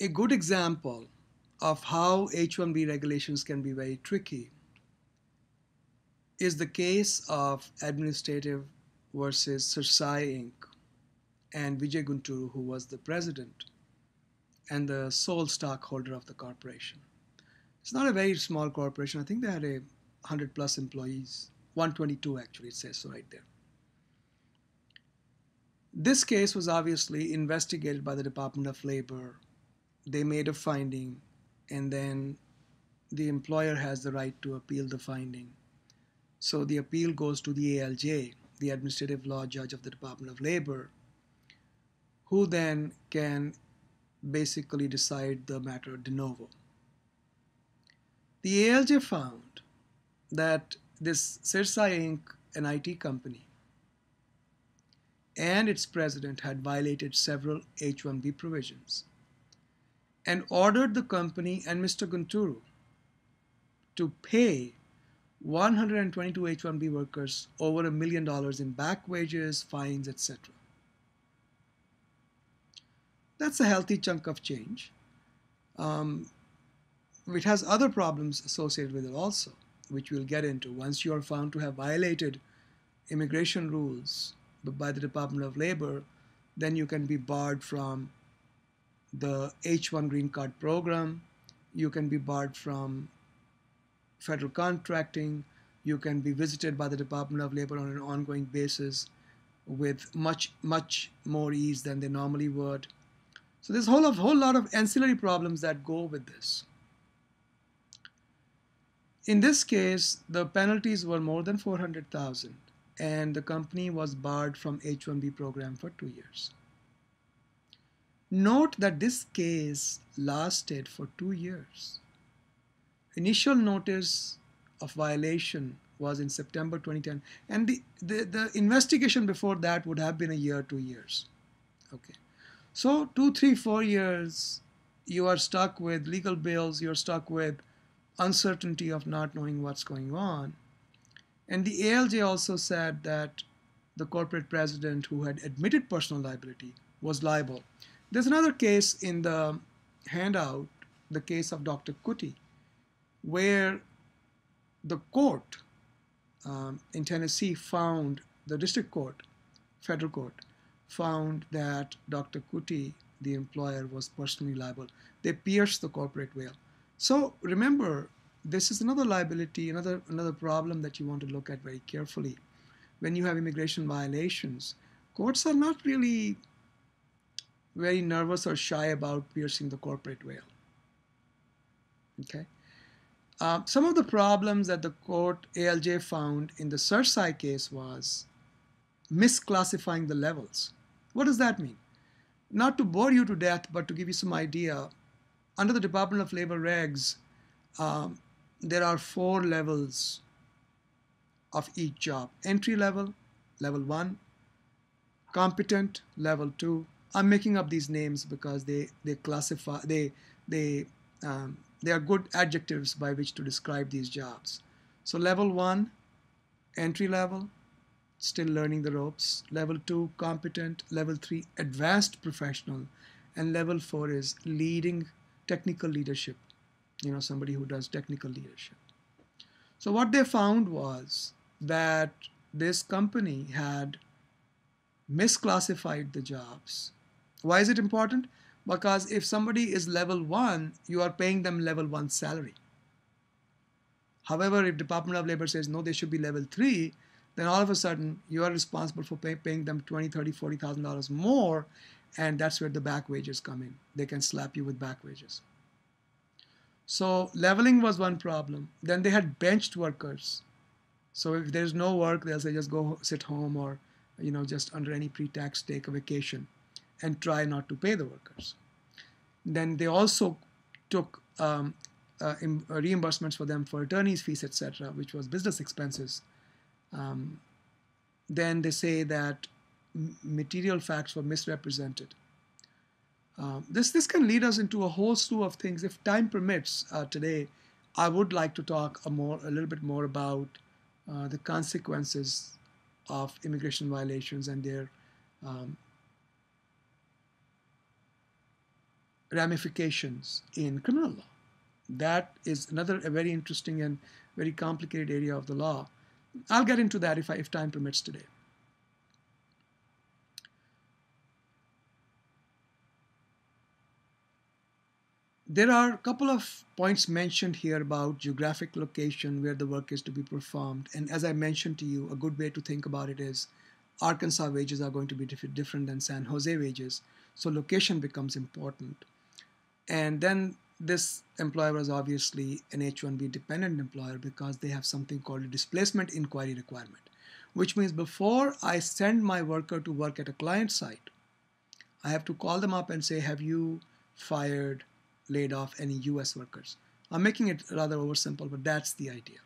A good example of how H-1B regulations can be very tricky is the case of Administrative versus Sarsai Inc. and Vijay Gunturu, who was the president and the sole stockholder of the corporation. It's not a very small corporation. I think they had 100 plus employees. 122 actually, it says so right there. This case was obviously investigated by the Department of Labor. They made a finding, and then the employer has the right to appeal the finding. So the appeal goes to the ALJ, the Administrative Law Judge of the Department of Labor, who then can basically decide the matter de novo. The ALJ found that this Sirsai Inc., an IT company, and its president had violated several H-1B provisions and ordered the company and Mr. Gunturu to pay 122 H-1B workers over $1 million in back wages, fines, etc. That's a healthy chunk of change. It has other problems associated with it also, which we'll get into. Once you are found to have violated immigration rules by the Department of Labor, then you can be barred from the H-1 green card program. You can be barred from federal contracting. You can be visited by the Department of Labor on an ongoing basis with much more ease than they normally would. So there's a whole lot of ancillary problems that go with this. In this case, the penalties were more than $400,000, and the company was barred from H-1B program for 2 years. Note that this case lasted for 2 years. Initial notice of violation was in September 2010, and the investigation before that would have been a year, 2 years. Okay, so 2, 3, 4 years, you are stuck with legal bills, you're stuck with uncertainty of not knowing what's going on. And the ALJ also said that the corporate president who had admitted personal liability was liable. There's another case in the handout, the case of Dr. Kuti, where the court in Tennessee found, the district court, federal court, found that Dr. Kuti, the employer, was personally liable. They pierced the corporate veil. So remember, this is another liability, another problem that you want to look at very carefully. When you have immigration violations, courts are not really very nervous or shy about piercing the corporate veil. Okay. Some of the problems that the court ALJ found in the Sirsai case was misclassifying the levels. What does that mean? Not to bore you to death, but to give you some idea, under the Department of Labor regs, there are 4 levels of each job. Entry level, level 1, competent, level 2. I'm making up these names because they classify, they are good adjectives by which to describe these jobs. So level 1, entry level, still learning the ropes. Level 2, competent. Level 3, advanced professional. And level 4 is leading, technical leadership. You know, somebody who does technical leadership. So what they found was that this company had misclassified the jobs. Why is it important? Because if somebody is level 1, you are paying them level 1 salary. However, if Department of Labor says no, they should be level 3, then all of a sudden you are responsible for paying them $20,000, $30,000, $40,000 more, and that's where the back wages come in. They can slap you with back wages. So leveling was one problem. Then they had benched workers. So if there's no work, they'll say just go sit home or just under any pretext take a vacation and try not to pay the workers. Then they also took reimbursements for them for attorney's fees, etc., which was business expenses. Then they say that material facts were misrepresented. This can lead us into a whole slew of things. If time permits, today, I would like to talk a little bit more about the consequences of immigration violations and their ramifications in criminal law. That is another a very interesting and very complicated area of the law. I'll get into that if time permits today. There are a couple of points mentioned here about geographic location where the work is to be performed. And as I mentioned to you, a good way to think about it is Arkansas wages are going to be different than San Jose wages. So location becomes important. And then this employer was obviously an H-1B dependent employer because they have something called a displacement inquiry requirement, which means before I send my worker to work at a client site, I have to call them up and say, have you fired, laid off any US workers? I'm making it rather oversimple, but that's the idea.